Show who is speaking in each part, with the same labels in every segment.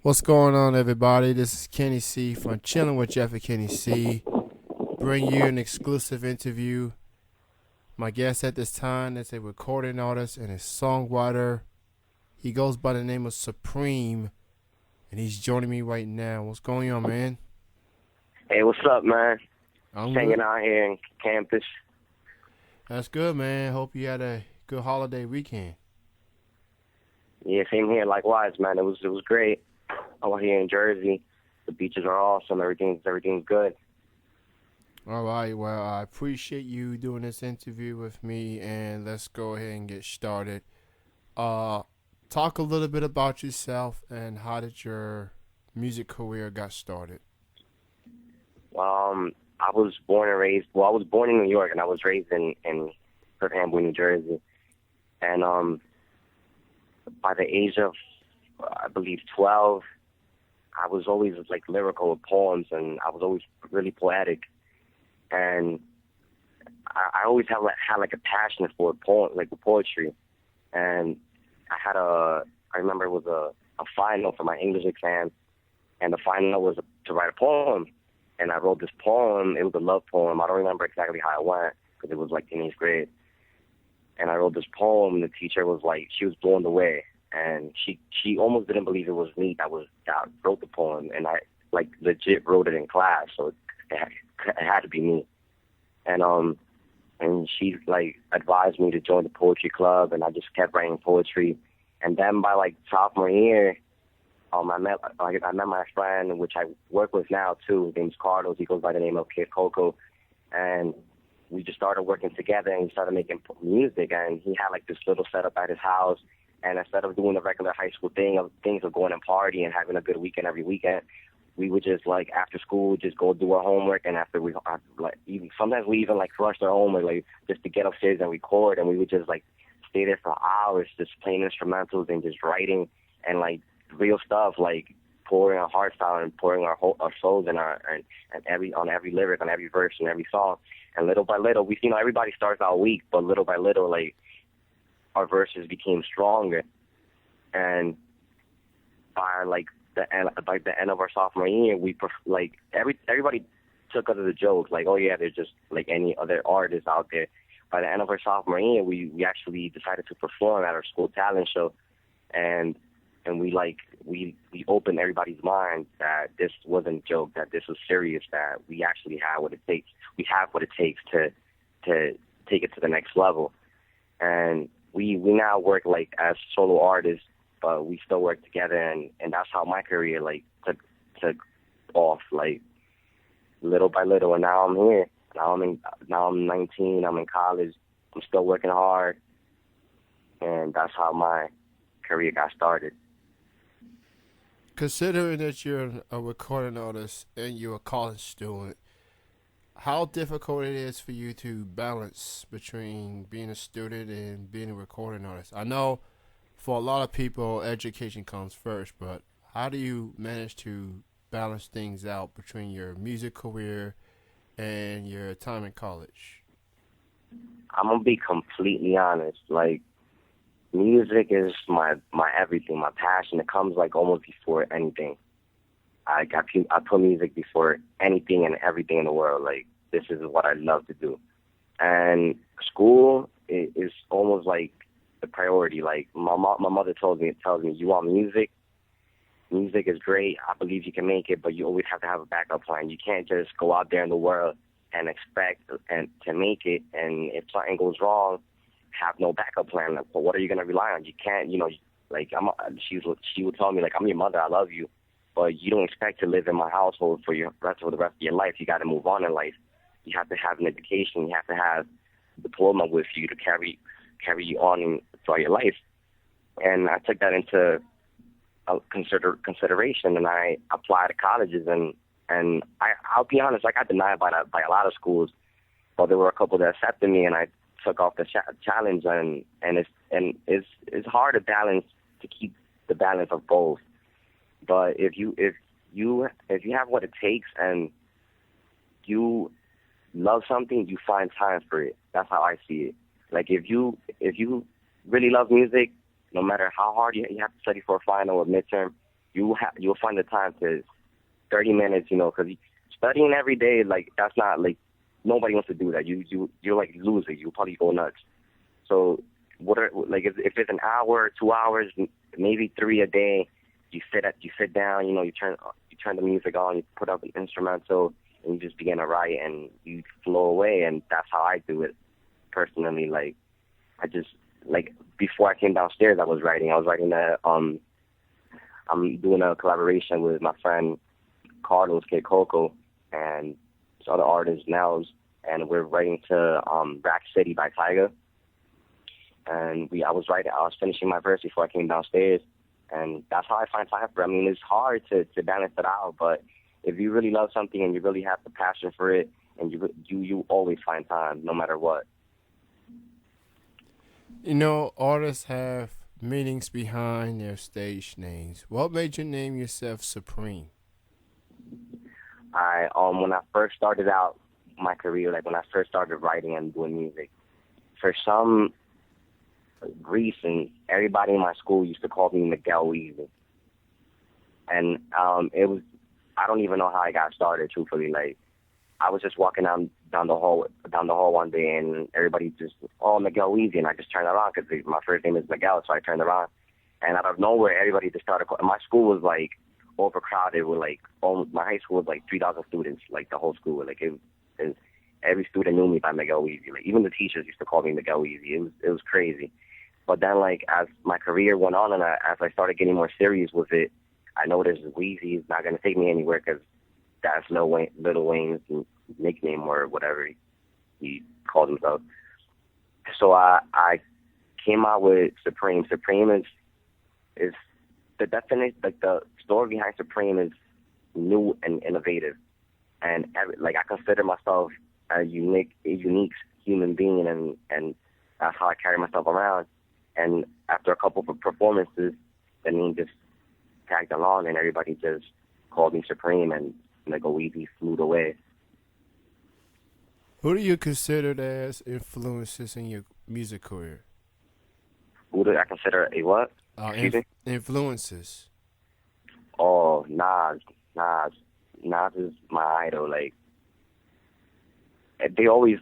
Speaker 1: What's going on, everybody? This is Kenny C from Chilling with Jeff and Kenny C. Bring you an exclusive interview. My guest at this time is a recording artist and a songwriter. He goes by the name of Supreme, and he's joining me right now. What's going on, man?
Speaker 2: Hey, what's up, man?
Speaker 1: I'm
Speaker 2: Hanging
Speaker 1: good.
Speaker 2: out here in campus.
Speaker 1: That's good, man. Hope you had a good holiday weekend.
Speaker 2: Yeah, same here. Likewise, man. It was great. Out here in Jersey, the beaches are awesome. Everything's good.
Speaker 1: All right, well, I appreciate you doing this interview with me, and let's go ahead and get started. Uh, Talk a little bit about yourself and how did your music career got started.
Speaker 2: I was born and raised. Well, I was born in New York, and I was raised in Amboy, New Jersey. And by the age of, I believe, 12, I was always like lyrical with poems, and I was always really poetic. And I always had like a passion for poetry. And I remember it was a final for my English exam, and the final was to write a poem. And I wrote this poem. It was a love poem. I don't remember exactly how it went because it was like in 8th grade. And I wrote this poem. The teacher was like, she was blown away, and she almost didn't believe it was me that wrote the poem, and I like legit wrote it in class, so it had to be me. And she like advised me to join the poetry club, and I just kept writing poetry. And then by like sophomore year, I met my friend, which I work with now too. His name's Carlos. He goes by the name of Kid Coco, and we just started working together, and we started making music. And he had like this little setup at his house. And instead of doing the regular high school things of going and party and having a good weekend every weekend, we would just like after school just go do our homework. And after like even sometimes we even like rushed our homework like just to get upstairs and record. And we would just like stay there for hours just playing instrumentals and just writing and like real stuff, like pouring our hearts out and pouring our souls and every lyric, on every verse and every song. And little by little, everybody starts out weak, but little by little, like our verses became stronger. And by the end of our sophomore year, everybody took us as a joke, like, oh yeah, they're just like any other artist out there. By the end of our sophomore year, we actually decided to perform at our school talent show, and we opened everybody's mind that this wasn't a joke, that this was serious, that we actually have what it takes. We have what it takes to take it to the next level. And we now work like as solo artists, but we still work together, and that's how my career like took off, like little by little. And now I'm here. Now I'm 19. I'm in college. I'm still working hard, and that's how my career got started.
Speaker 1: Considering that you're a recording artist and you're a college student, how difficult it is for you to balance between being a student and being a recording artist? I know for a lot of people, education comes first, but how do you manage to balance things out between your music career and your time in college?
Speaker 2: I'm gonna be completely honest. Like music is my everything, my passion. It comes like almost before anything. I put music before anything and everything in the world. Like this is what I love to do. And school is almost like the priority. Like my mother tells me, you want music? Music is great. I believe you can make it, but you always have to have a backup plan. You can't just go out there in the world and expect and to make it. And if something goes wrong, have no backup plan. Like, well, what are you gonna rely on? You can't, like she would tell me like I'm your mother. I love you, but you don't expect to live in my household for the rest of your life. You got to move on in life. You have to have an education. You have to have a diploma with you to carry you on throughout your life. And I took that into consideration, and I applied to colleges, and I'll be honest, I got denied by a lot of schools, but there were a couple that accepted me, and I took off the challenge, and it's hard to balance, to keep the balance of both. But if you have what it takes and you love something, you find time for it. That's how I see it. Like if you really love music, no matter how hard you have to study for a final or midterm, you'll find the time to 30 minutes, because studying every day, like that's not like nobody wants to do that. You're like loser. You probably go nuts. So what are like if it's an hour, 2 hours, maybe three a day, you sit down, you turn the music on, you put up an instrumental, and you just begin to write, and you flow away, and that's how I do it personally. Like I just like before I came downstairs, I was writing. I was writing I'm doing a collaboration with my friend Carlos K. Coco and this other artist Nels, and we're writing to Rack City by Tyga. And I was finishing my verse before I came downstairs, and that's how I find time for it. I mean, it's hard to balance it out, but if you really love something and you really have the passion for it, and you always find time, no matter what.
Speaker 1: Artists have meanings behind their stage names. What made you name yourself Supreme?
Speaker 2: When I first started out my career, like when I first started writing and doing music, for some reason, everybody in my school used to call me Miguel Weezy, and it was I don't even know how I got started. Truthfully, like I was just walking down the hall one day, and everybody just Miguel Weezy, and I just turned around because my first name is Miguel, so I turned around, and out of nowhere, everybody just started. My school was like overcrowded with like my high school was like 3,000 students, like the whole school, like it every student knew me by Miguel Weezy. Like even the teachers used to call me Miguel Weezy. It was crazy. But then like as my career went on and as I started getting more serious with it, I noticed Weezy is not gonna take me anywhere because that's Lil Wayne's nickname or whatever he called himself. So I came out with Supreme. Supreme is the definition, like the story behind Supreme is new and innovative, and like I consider myself a unique human being, and that's how I carry myself around. And after a couple of performances, the name just tagged along, and everybody just called me Supreme, and like a Weezy flew away.
Speaker 1: Who do you consider as influences in your music career?
Speaker 2: Who do I consider a what? Excuse me?
Speaker 1: Influences.
Speaker 2: Oh, Nas is my idol. Like they always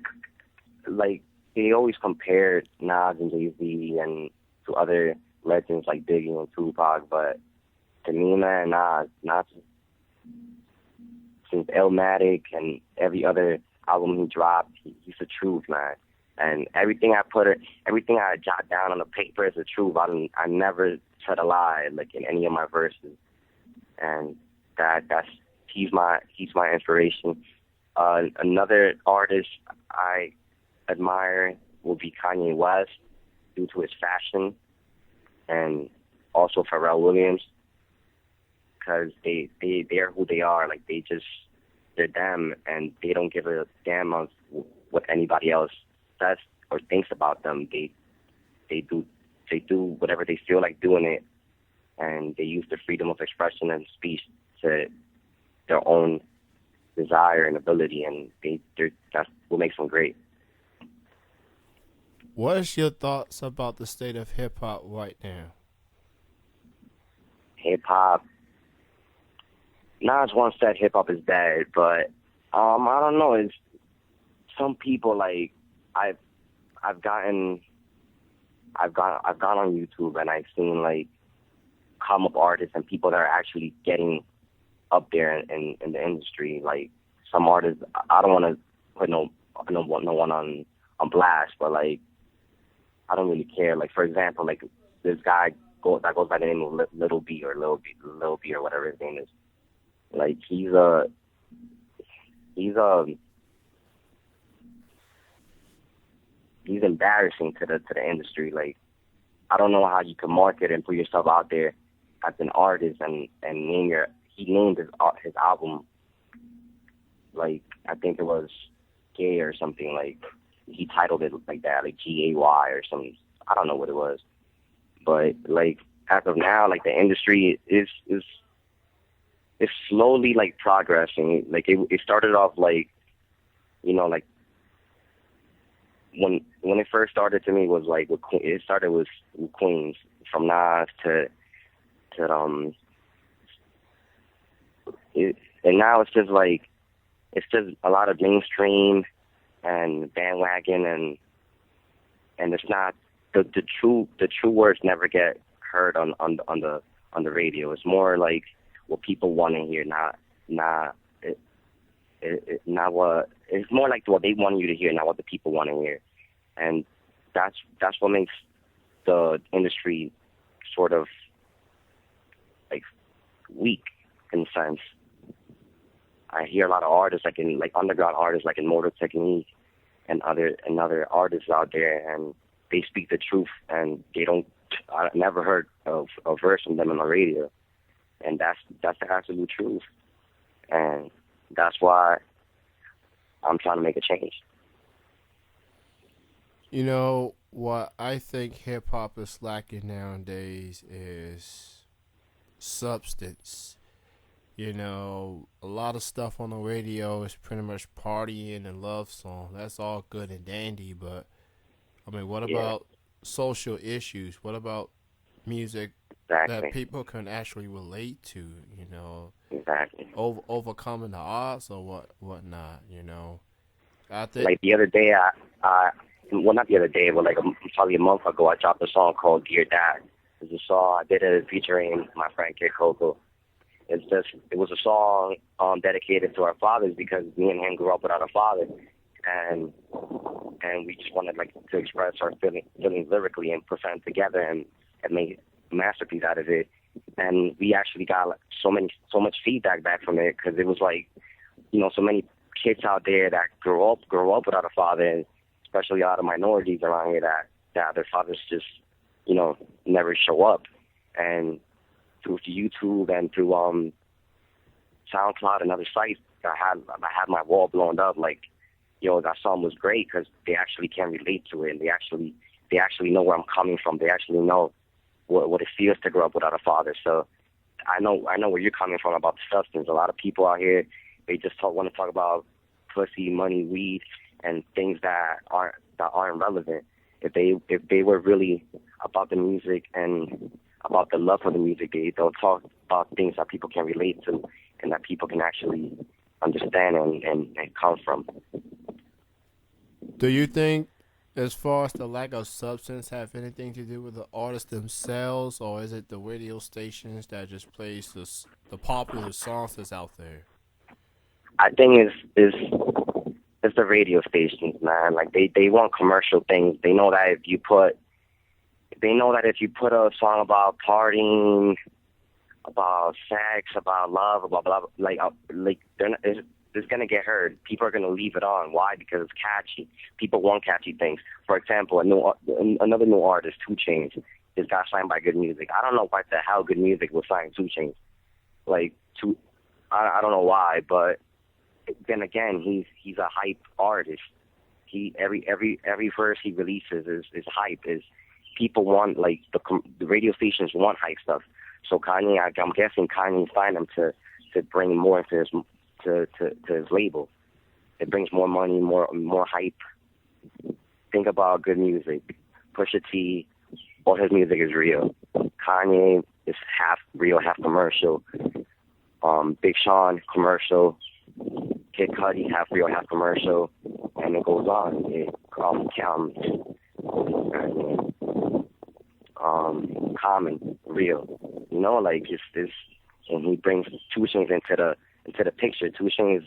Speaker 2: compared Nas and Jay-Z and to other legends like Biggie and Tupac, but to me, man, Nas since Illmatic and every other album he dropped, he's the truth, man. And everything I jot down on the paper is the truth. I never said a lie, like in any of my verses, and he's my inspiration. Another artist I admire will be Kanye West due to his fashion, and also Pharrell Williams because they are who they are. Like they're them, and they don't give a damn of what anybody else says or thinks about them. They do whatever they feel like doing it, and they use their freedom of expression and speech to their own desire and ability, and that's what makes them great.
Speaker 1: What is your thoughts about the state of hip hop right now?
Speaker 2: Hip hop. Nas once said hip hop is dead, but I don't know. It's some people like I've gone on YouTube and I've seen like come up artists and people that are actually getting up there in the industry. Like some artists, I don't want to put no one on blast, but like I don't really care. Like for example, like this guy that goes by the name of Little B or Lil B or whatever his name is. Like he's embarrassing to the industry. Like I don't know how you can market and put yourself out there as an artist and he named his album like I think it was Gay or something, like he titled it like that, like GAY or something. I don't know what it was. But like as of now, like the industry is slowly like progressing. Like it started off like like when it first started to me was like it started with Queens, from Nas to And now it's just a lot of mainstream and bandwagon, and it's not the true words never get heard on the radio. It's more like what people want to hear, not not what it's more like what they want you to hear, not what the people want to hear, and that's what makes the industry sort of like weak in a sense. I hear a lot of artists like underground artists like in Motor Technique and other artists out there, and they speak the truth, and they don't. I never heard of a verse from them on the radio, and that's the absolute truth, and that's why I'm trying to make a change.
Speaker 1: You know what I think hip hop is lacking nowadays is substance. You know, a lot of stuff on the radio is pretty much partying and love song. That's all good and dandy, but I mean, what
Speaker 2: Yeah,
Speaker 1: about social issues? What about music that
Speaker 2: exactly,
Speaker 1: people can actually relate to? You know,
Speaker 2: exactly.
Speaker 1: overcoming the odds or whatnot. You know, I think.
Speaker 2: Like the other day, well, not the other day, but like probably a month ago, I dropped a song called "Dear Dad." It's a song I did it featuring my friend Kid Coco. It was a song dedicated to our fathers because me and him grew up without a father, and we just wanted like to express our feelings lyrically and put something together and make a masterpiece out of it. And we actually got like, so much feedback back from it because it was like, so many kids out there that grow up without a father, and especially a lot of minorities around here that their fathers just never show up. And through YouTube and through SoundCloud and other sites, I had my wall blown up. Like, that song was great because they actually can relate to it, and they actually know where I'm coming from. They actually know what it feels to grow up without a father. So I know where you're coming from about the substance. A lot of people out here, they just want to talk about pussy, money, weed, and things that aren't relevant. If they were really about the music and about the love for the music, they'll talk about things that people can relate to and that people can actually understand and come from.
Speaker 1: Do you think, as far as the lack of substance, have anything to do with the artists themselves, or is it the radio stations that just plays the popular songs that's out there?
Speaker 2: I think it's the radio stations, man. Like they want commercial things. They know that if you put a song about partying, about sex, about love, about blah, blah, like it's gonna get heard. People are gonna leave it on. Why? Because it's catchy. People want catchy things. For example, another new artist, 2 Chainz, just got signed by Good Music. I don't know why the hell Good Music was signing 2 Chainz. I don't know why, but then again, he's a hype artist. He every verse he releases is hype. Is people want like the radio stations want hype stuff. So Kanye, I'm guessing Kanye signed him to bring more into his label. It brings more money, more hype. Think about Good Music. Pusha T, all his music is real. Kanye is half real, half commercial. Big Sean, commercial. Kid Cudi, half real, half commercial, and it goes on. Common, real. Like it's and he brings 2 Chainz into the picture. 2 Chainz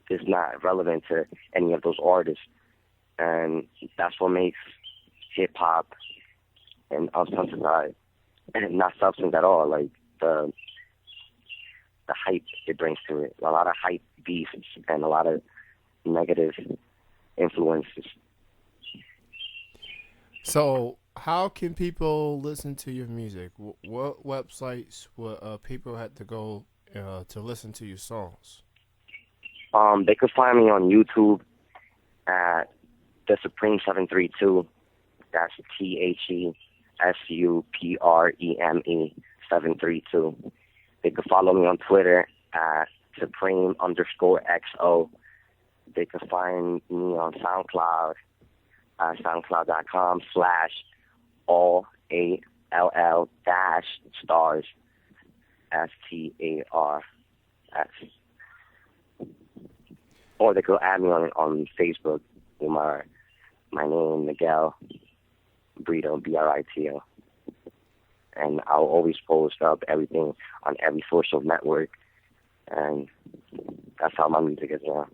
Speaker 2: is not relevant to any of those artists, and that's what makes hip hop and unsubsidized and not substance at all. Like the hype it brings to it. A lot of hype beats and a lot of negative influences.
Speaker 1: So, how can people listen to your music? What websites would people have to go to listen to your songs?
Speaker 2: They could find me on YouTube at the Supreme 732. That's TheSupreme 732. They could follow me on Twitter at Supreme_XO. They could find me on SoundCloud at SoundCloud.com/all8LL-stars STAR. That's, or they could add me on Facebook with my name, Miguel Brito, Brito, and I'll always post up everything on every social network, and that's how my music is now.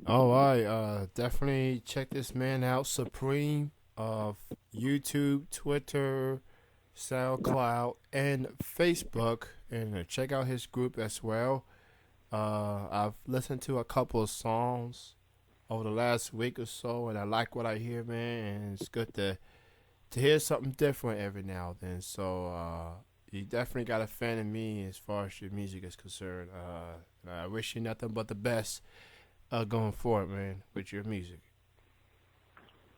Speaker 1: All right, definitely check this man out, Supreme, of YouTube, Twitter, SoundCloud, and Facebook, and check out his group as well. I've listened to a couple of songs over the last week or so, and I like what I hear, man. And it's good to hear something different every now and then. So you definitely got a fan of me as far as your music is concerned. I wish you nothing but the best going forward, man, with your music.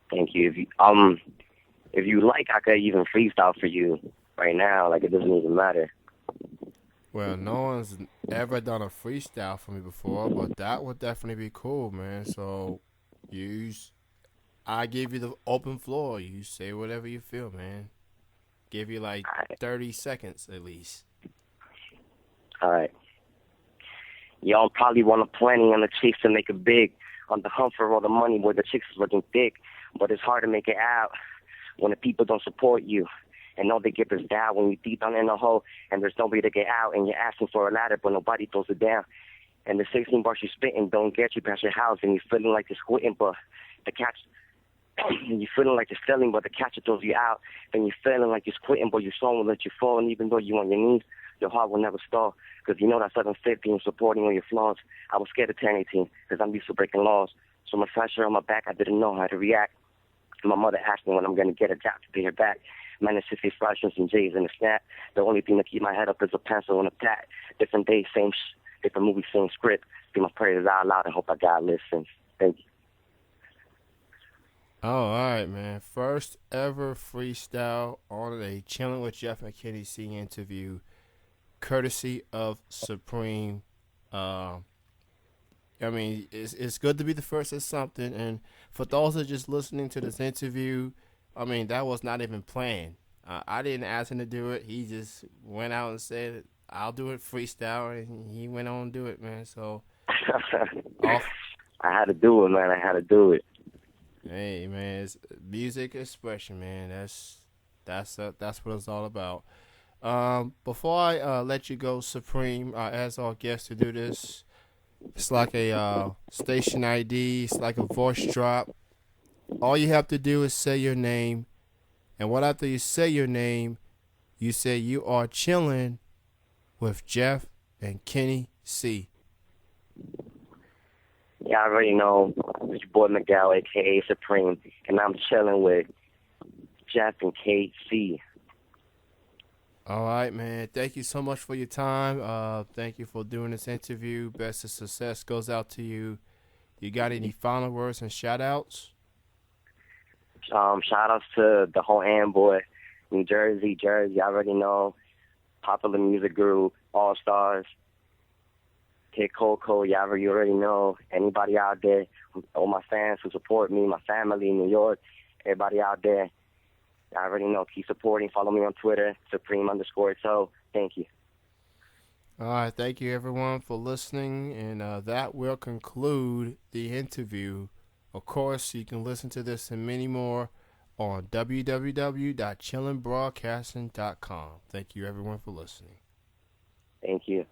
Speaker 2: Thank you. If you like, I could even freestyle for you right now. Like, it doesn't even matter.
Speaker 1: Well, no one's ever done a freestyle for me before, but that would definitely be cool, man. So, use I give you the open floor. You say whatever you feel, man. Give you like
Speaker 2: All right.
Speaker 1: 30 seconds at least.
Speaker 2: All right. Y'all probably want a plenty on the chase to make it big. On the hunt for all the money where the chicks is looking thick. But it's hard to make it out when the people don't support you. And all they give is down when you deep down in the hole and there's nobody to get out and you're asking for a ladder but nobody throws it down. And the 16 bars you spitting don't get you past your house and you're feeling like you're squitting but the catch you're feeling like you're failing but the catcher throws you out. And you're feeling like you're quitting but your soul will let you fall and even though you're on your knees, your heart will never stall. Because you know that 750 and supporting all your flaws. I was scared to turn 18 because I'm used to breaking laws. So my pressure on my back, I didn't know how to react. My mother asked me when I'm going to get a job to pay her back. Managed 60 fractions and J's and a snap. The only thing to keep my head up is a pencil and a pad. Different days, different movie, same script. Be my prayers out loud and hope I God listens. Thank you.
Speaker 1: Oh, all right, man. First ever freestyle on a Chilling with Jeff McKinney C interview, courtesy of Supreme. I mean, it's good to be the first at something. And for those that are just listening to this interview, I mean, that was not even planned. I didn't ask him to do it. He just went out and said, I'll do it freestyle. And he went on to do it, man. So, off.
Speaker 2: I had to do it, man. I had to do it.
Speaker 1: Hey, man, it's music expression, man. That's what it's all about. Before I let you go, Supreme, I ask our guests to do this. It's like a station ID. It's like a voice drop. All you have to do is say your name, and what after you say your name, you say you are chilling with Jeff and Kenny C.
Speaker 2: Yeah, I already know. It's your boy Miguel, a.k.a. Supreme, and I'm chilling with Jeff and KC.
Speaker 1: All right, man. Thank you so much for your time. Thank you for doing this interview. Best of success goes out to you. You got any final words and shout outs?
Speaker 2: Shout outs to the whole Amboy, New Jersey. I already know. Popular music group, All Stars, Kid Coco, you already know. Anybody out there, all my fans who support me, my family in New York, everybody out there, I already know. Keep supporting. Follow me on Twitter, Supreme_So. Thank you.
Speaker 1: All right. Thank you, everyone, for listening. And that will conclude the interview. Of course, you can listen to this and many more on www.chillingbroadcasting.com. Thank you, everyone, for listening.
Speaker 2: Thank you.